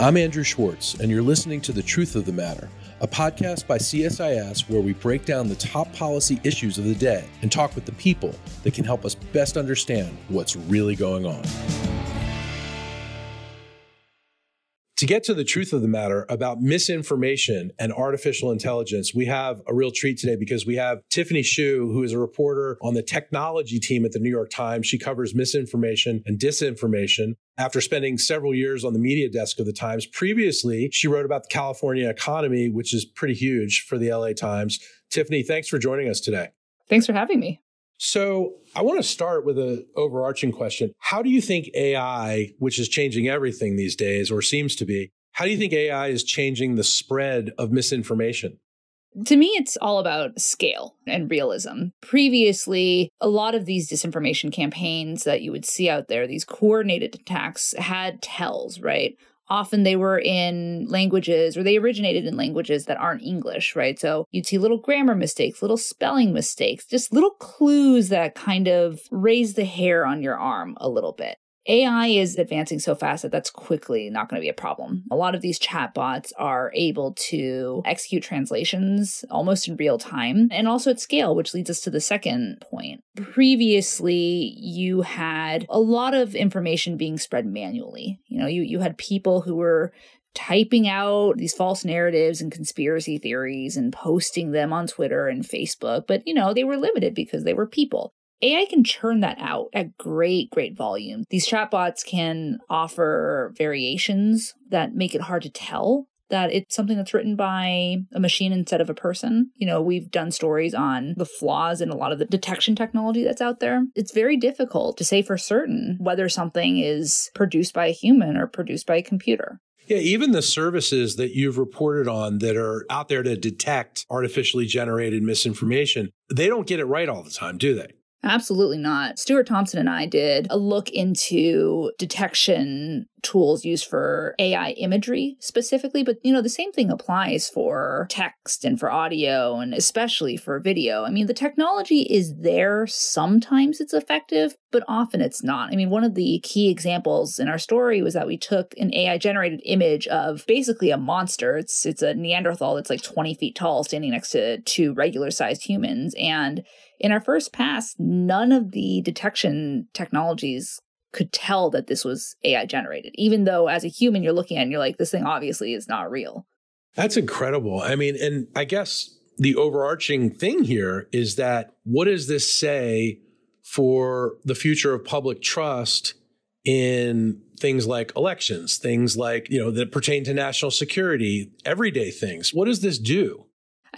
I'm Andrew Schwartz, and you're listening to The Truth of the Matter, a podcast by CSIS where we break down the top policy issues of the day and talk with the people that can help us best understand what's really going on. To get to the truth of the matter about misinformation and artificial intelligence, we have a real treat today because we have Tiffany Shu, who is a reporter on the technology team at the New York Times. She covers misinformation and disinformation. After spending several years on the media desk of the Times, previously, she wrote about the California economy, which is pretty huge for the LA Times. Tiffany, thanks for joining us today. Thanks for having me. So I want to start with an overarching question. How do you think AI, which is changing everything these days, or seems to be, how do you think AI is changing the spread of misinformation? To me, it's all about scale and realism. Previously, a lot of these disinformation campaigns that you would see out there, these coordinated attacks, had tells, right? Often they were in languages, or they originated in languages that aren't English, right? So you'd see little grammar mistakes, little spelling mistakes, just little clues that kind of raise the hair on your arm a little bit. AI is advancing so fast that that's quickly not going to be a problem. A lot of these chatbots are able to execute translations almost in real time and also at scale, which leads us to the second point. Previously, you had a lot of information being spread manually. You had people who were typing out these false narratives and conspiracy theories and posting them on Twitter and Facebook, but they were limited because they were people. AI can churn that out at great volume. These chatbots can offer variations that make it hard to tell that it's something that's written by a machine instead of a person. We've done stories on the flaws in a lot of the detection technology that's out there. It's very difficult to say for certain whether something is produced by a human or produced by a computer. Yeah, even the services that you've reported on that are out there to detect artificially generated misinformation, they don't get it right all the time, do they? Absolutely not. Stuart Thompson and I did a look into detection tools used for AI imagery specifically, but the same thing applies for text and for audio and especially for video. I mean, the technology is there. Sometimes it's effective, but often it's not. I mean, one of the key examples in our story was that we took an AI generated image of basically a monster. It's a Neanderthal that's like 20 feet tall standing next to two regular sized humans. And in our first pass, none of the detection technologies could tell that this was AI generated, even though as a human, you're looking at it and you're like, this thing obviously is not real. That's incredible. I mean, and I guess the overarching thing here is that what does this say for the future of public trust in things like elections, things like, that pertain to national security, everyday things? What does this do?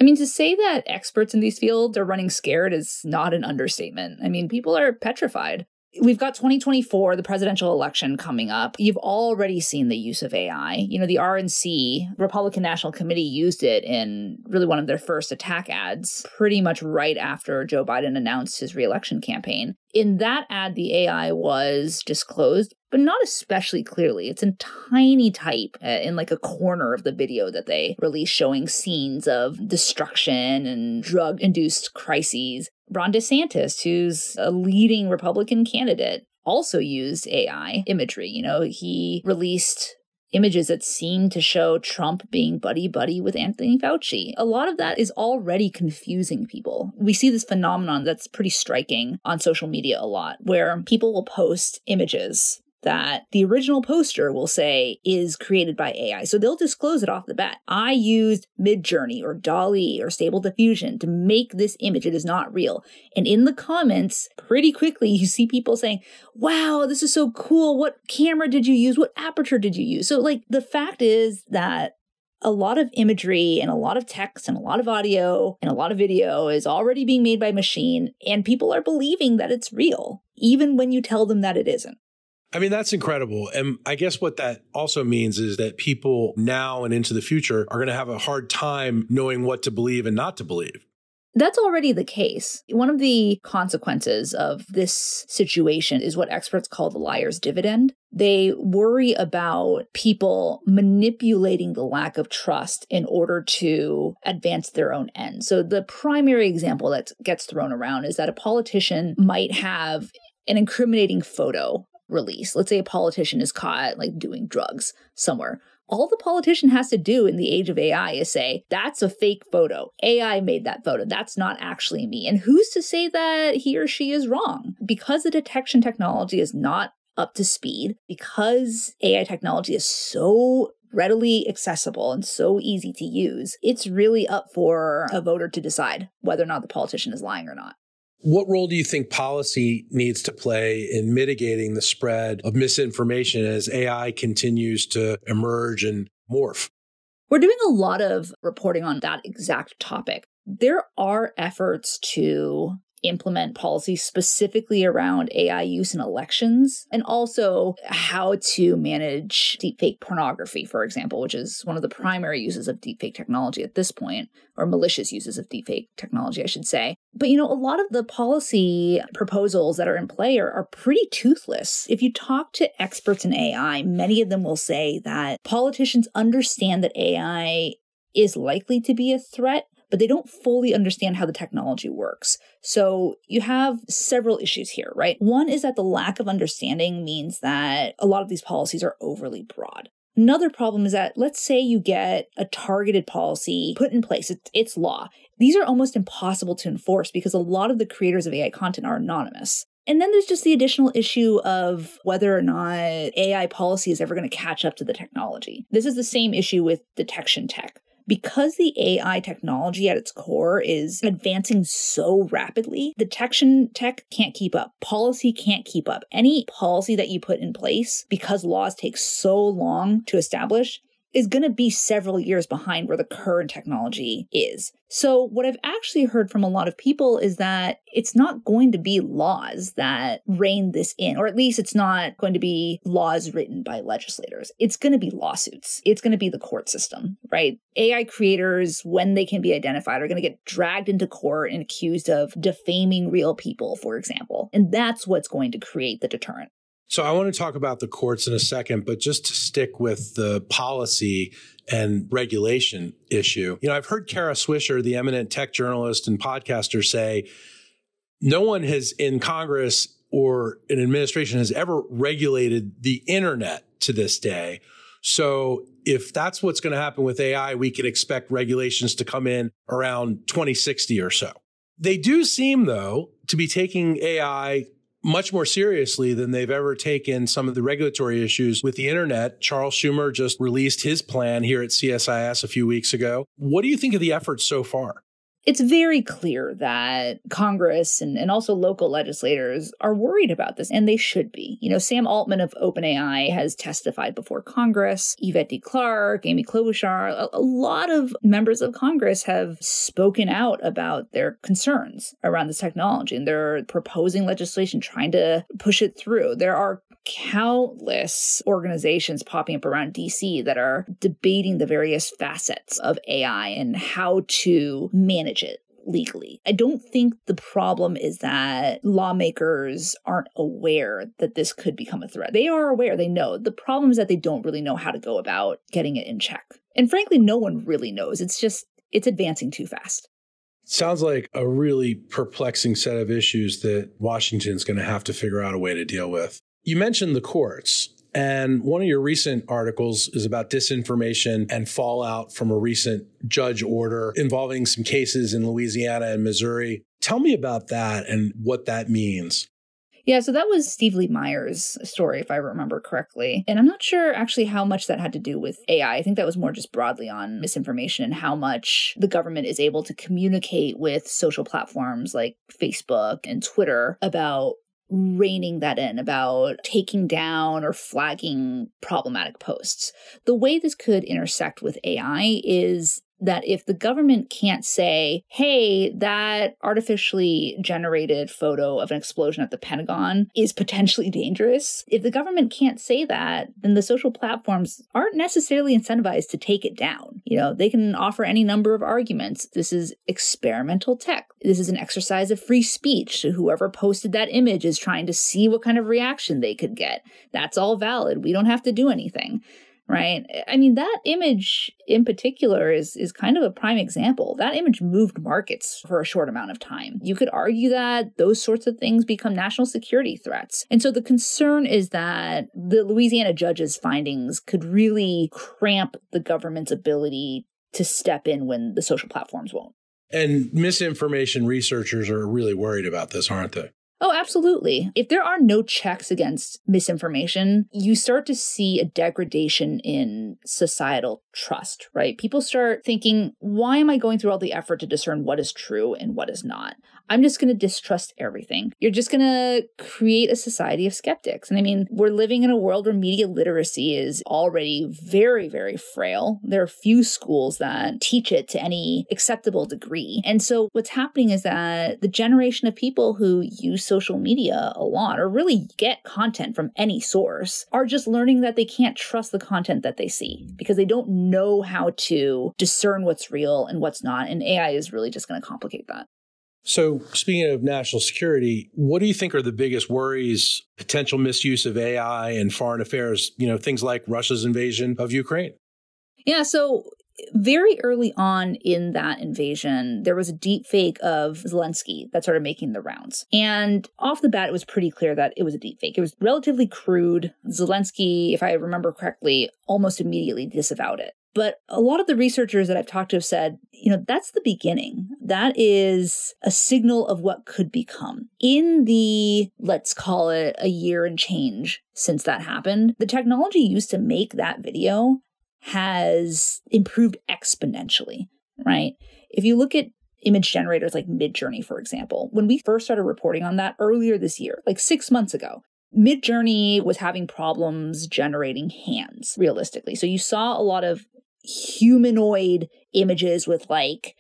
I mean, to say that experts in these fields are running scared is not an understatement. I mean, people are petrified. We've got 2024, the presidential election coming up. You've already seen the use of AI. The RNC, Republican National Committee, used it in really one of their first attack ads pretty much right after Joe Biden announced his re-election campaign. In that ad, the AI was disclosed, but not especially clearly. It's in tiny type in like a corner of the video that they released showing scenes of destruction and drug-induced crises. Ron DeSantis, who's a leading Republican candidate, also used AI imagery. He released images that seemed to show Trump being buddy-buddy with Anthony Fauci. A lot of that is already confusing people. We see this phenomenon that's pretty striking on social media a lot, where people will post images that the original poster will say is created by AI. So they'll disclose it off the bat. I used Midjourney or DALL-E or Stable Diffusion to make this image. It is not real. And in the comments, pretty quickly, you see people saying, wow, this is so cool. What camera did you use? What aperture did you use? So the fact is that a lot of imagery and a lot of text and a lot of audio and a lot of video is already being made by machine, and people are believing that it's real, even when you tell them that it isn't. I mean, that's incredible. And I guess what that also means is that people now and into the future are going to have a hard time knowing what to believe and not to believe. That's already the case. One of the consequences of this situation is what experts call the liar's dividend. They worry about people manipulating the lack of trust in order to advance their own ends. So the primary example that gets thrown around is that a politician might have an incriminating photo release. Let's say a politician is caught doing drugs somewhere. All the politician has to do in the age of AI is say, that's a fake photo. AI made that photo. That's not actually me. And who's to say that he or she is wrong? Because the detection technology is not up to speed, because AI technology is so readily accessible and so easy to use, it's really up for a voter to decide whether or not the politician is lying or not. What role do you think policy needs to play in mitigating the spread of misinformation as AI continues to emerge and morph? We're doing a lot of reporting on that exact topic. There are efforts to implement policy specifically around AI use in elections, and also how to manage deepfake pornography, for example, which is one of the primary uses of deepfake technology at this point, or malicious uses of deepfake technology, I should say. But, a lot of the policy proposals that are in play are pretty toothless. If you talk to experts in AI, many of them will say that politicians understand that AI is likely to be a threat, but they don't fully understand how the technology works. So you have several issues here, right? One is that the lack of understanding means that a lot of these policies are overly broad. Another problem is that, let's say you get a targeted policy put in place, it's law. These are almost impossible to enforce because a lot of the creators of AI content are anonymous. And then there's just the additional issue of whether or not AI policy is ever going to catch up to the technology. This is the same issue with detection tech. Because the AI technology at its core is advancing so rapidly, detection tech can't keep up. Policy can't keep up. Any policy that you put in place, because laws take so long to establish, is going to be several years behind where the current technology is. So what I've actually heard from a lot of people is that it's not going to be laws that rein this in, or at least it's not going to be laws written by legislators. It's going to be lawsuits. It's going to be the court system, right? AI creators, when they can be identified, are going to get dragged into court and accused of defaming real people, for example. And that's what's going to create the deterrent. So I want to talk about the courts in a second, but just to stick with the policy and regulation issue. I've heard Kara Swisher, the eminent tech journalist and podcaster, say no one has in Congress or an administration has ever regulated the internet to this day. So if that's what's going to happen with AI, we can expect regulations to come in around 2060 or so. They do seem, though, to be taking AI much more seriously than they've ever taken some of the regulatory issues with the internet. Charles Schumer just released his plan here at CSIS a few weeks ago. What do you think of the efforts so far? It's very clear that Congress and also local legislators are worried about this, and they should be. Sam Altman of OpenAI has testified before Congress. Yvette D. Clarke, Amy Klobuchar, a lot of members of Congress have spoken out about their concerns around this technology, and they're proposing legislation, trying to push it through. There are countless organizations popping up around DC that are debating the various facets of AI and how to manage it legally. I don't think the problem is that lawmakers aren't aware that this could become a threat. They are aware, they know. The problem is that they don't really know how to go about getting it in check. And frankly, no one really knows. It's advancing too fast. Sounds like a really perplexing set of issues that Washington's going to have to figure out a way to deal with. You mentioned the courts, and one of your recent articles is about disinformation and fallout from a recent judge order involving some cases in Louisiana and Missouri. Tell me about that and what that means. Yeah, so that was Steve Lee Meyer's story, if I remember correctly. And I'm not sure actually how much that had to do with AI. I think that was more just broadly on misinformation and how much the government is able to communicate with social platforms like Facebook and Twitter about reining that in, about taking down or flagging problematic posts. The way this could intersect with AI is that if the government can't say, hey, that artificially generated photo of an explosion at the Pentagon is potentially dangerous, if the government can't say that, then the social platforms aren't necessarily incentivized to take it down. They can offer any number of arguments. This is experimental tech. This is an exercise of free speech. So whoever posted that image is trying to see what kind of reaction they could get. That's all valid. We don't have to do anything. right? I mean, that image in particular is kind of a prime example. That image moved markets for a short amount of time. You could argue that those sorts of things become national security threats. And so the concern is that the Louisiana judge's findings could really cramp the government's ability to step in when the social platforms won't. And misinformation researchers are really worried about this, aren't they? Oh, absolutely. If there are no checks against misinformation, you start to see a degradation in societal trust, right? People start thinking, why am I going through all the effort to discern what is true and what is not? I'm just going to distrust everything. You're just going to create a society of skeptics. And I mean, we're living in a world where media literacy is already very, very frail. There are few schools that teach it to any acceptable degree. And so what's happening is that the generation of people who use social media a lot or really get content from any source are just learning that they can't trust the content that they see because they don't know how to discern what's real and what's not. And AI is really just going to complicate that. So speaking of national security, what do you think are the biggest worries, potential misuse of AI in foreign affairs, things like Russia's invasion of Ukraine? Yeah, so very early on in that invasion, there was a deep fake of Zelensky that started making the rounds. And off the bat, it was pretty clear that it was a deep fake. It was relatively crude. Zelensky, if I remember correctly, almost immediately disavowed it. But a lot of the researchers that I've talked to have said, that's the beginning. That is a signal of what could become. In the, let's call it a year and change since that happened, the technology used to make that video has improved exponentially, right? If you look at image generators like Midjourney, for example, when we first started reporting on that earlier this year, like 6 months ago, Midjourney was having problems generating hands realistically. So you saw a lot of humanoid images with like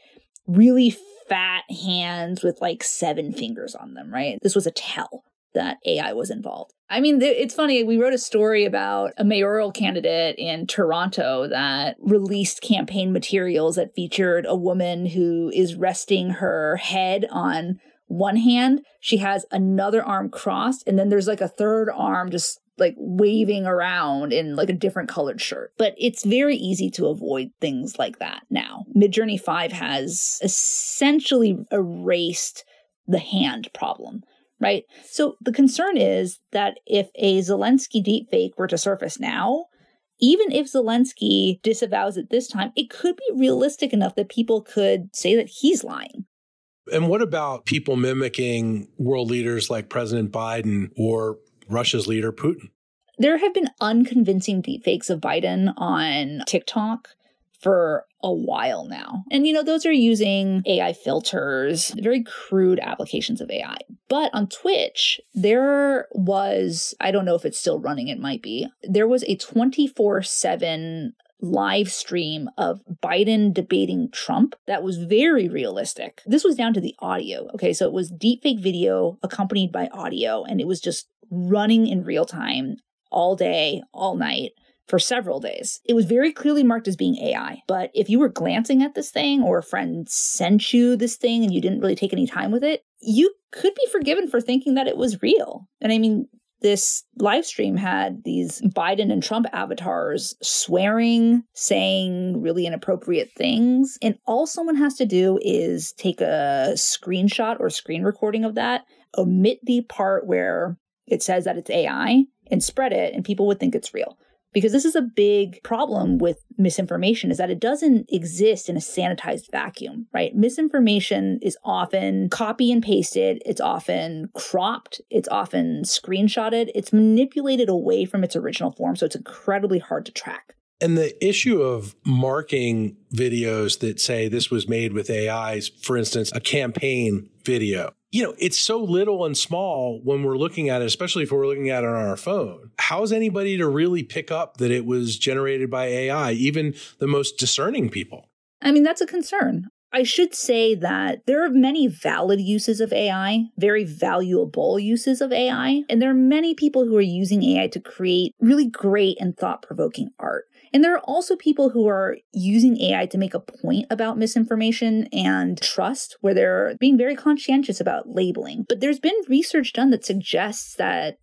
really fat hands with like 7 fingers on them, right? This was a tell that AI was involved. I mean, it's funny. We wrote a story about a mayoral candidate in Toronto that released campaign materials that featured a woman who is resting her head on one hand. She has another arm crossed, and then there's like a third arm just like waving around in like a different colored shirt. But it's very easy to avoid things like that now. Midjourney 5 has essentially erased the hand problem. Right? So the concern is that if a Zelensky deepfake were to surface now, even if Zelensky disavows it this time, it could be realistic enough that people could say that he's lying. And what about people mimicking world leaders like President Biden or Russia's leader, Putin? There have been unconvincing deepfakes of Biden on TikTok for a while now. And, those are using AI filters, very crude applications of AI. But on Twitch, there was, I don't know if it's still running, it might be, there was a 24/7 live stream of Biden debating Trump that was very realistic. This was down to the audio. Okay, so it was deepfake video accompanied by audio, and it was just running in real time all day, all night, for several days. It was very clearly marked as being AI. But if you were glancing at this thing or a friend sent you this thing and you didn't really take any time with it, you could be forgiven for thinking that it was real. And I mean, this live stream had these Biden and Trump avatars swearing, saying really inappropriate things. And all someone has to do is take a screenshot or screen recording of that, omit the part where it says that it's AI, and spread it, and people would think it's real. Because this is a big problem with misinformation, is that it doesn't exist in a sanitized vacuum, right? Misinformation is often copy and pasted. It's often cropped. It's often screenshotted. It's manipulated away from its original form. So it's incredibly hard to track. And the issue of marking videos that say this was made with AIs, for instance, a campaign video, it's so little and small when we're looking at it, especially if we're looking at it on our phone. How is anybody to really pick up that it was generated by AI, even the most discerning people? I mean, that's a concern. I should say that there are many valid uses of AI, very valuable uses of AI, and there are many people who are using AI to create really great and thought-provoking art. And there are also people who are using AI to make a point about misinformation and trust, where they're being very conscientious about labeling. But there's been research done that suggests that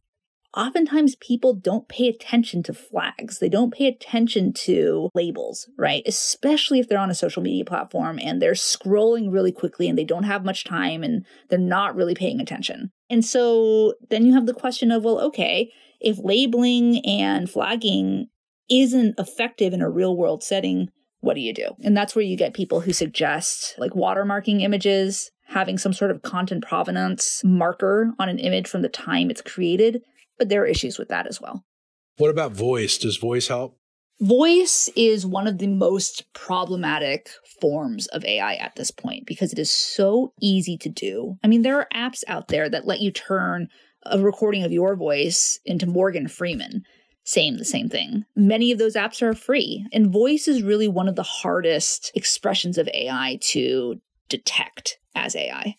oftentimes people don't pay attention to flags. They don't pay attention to labels, right? Especially if they're on a social media platform and they're scrolling really quickly and they don't have much time and they're not really paying attention. And so then you have the question of, well, okay, if labeling and flagging isn't effective in a real world setting, what do you do? And that's where you get people who suggest like watermarking images, having some sort of content provenance marker on an image from the time it's created. But there are issues with that as well. What about voice? Does voice help? Voice is one of the most problematic forms of AI at this point because it is so easy to do. I mean, there are apps out there that let you turn a recording of your voice into Morgan Freeman saying the same thing. Many of those apps are free. And voice is really one of the hardest expressions of AI to detect as AI.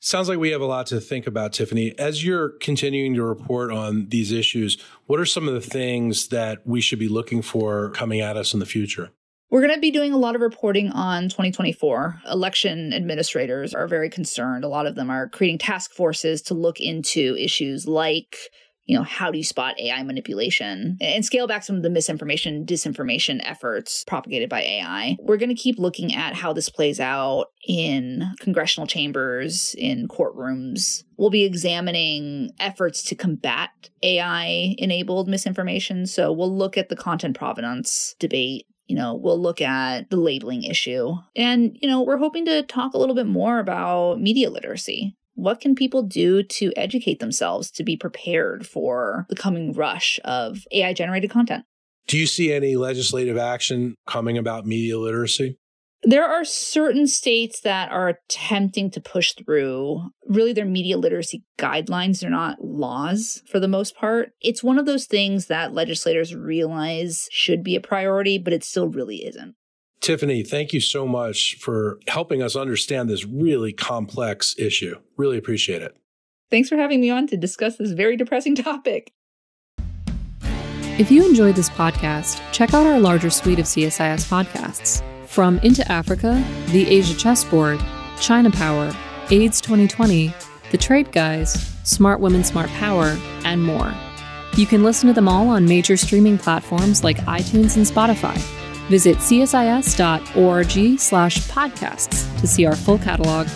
Sounds like we have a lot to think about, Tiffany. As you're continuing to report on these issues, what are some of the things that we should be looking for coming at us in the future? We're going to be doing a lot of reporting on 2024. Election administrators are very concerned. A lot of them are creating task forces to look into issues like, how do you spot AI manipulation and scale back some of the misinformation, disinformation efforts propagated by AI. We're going to keep looking at how this plays out in congressional chambers, in courtrooms. We'll be examining efforts to combat AI-enabled misinformation. So we'll look at the content provenance debate. We'll look at the labeling issue. And, we're hoping to talk a little bit more about media literacy. What can people do to educate themselves to be prepared for the coming rush of AI-generated content? Do you see any legislative action coming about media literacy? There are certain states that are attempting to push through really their media literacy guidelines. They're not laws for the most part. It's one of those things that legislators realize should be a priority, but it still really isn't. Tiffany, thank you so much for helping us understand this really complex issue. Really appreciate it. Thanks for having me on to discuss this very depressing topic. If you enjoyed this podcast, check out our larger suite of CSIS podcasts. From Into Africa, The Asia Chessboard, China Power, AIDS 2020, The Trade Guys, Smart Women, Smart Power, and more. You can listen to them all on major streaming platforms like iTunes and Spotify. Visit csis.org/podcasts to see our full catalog.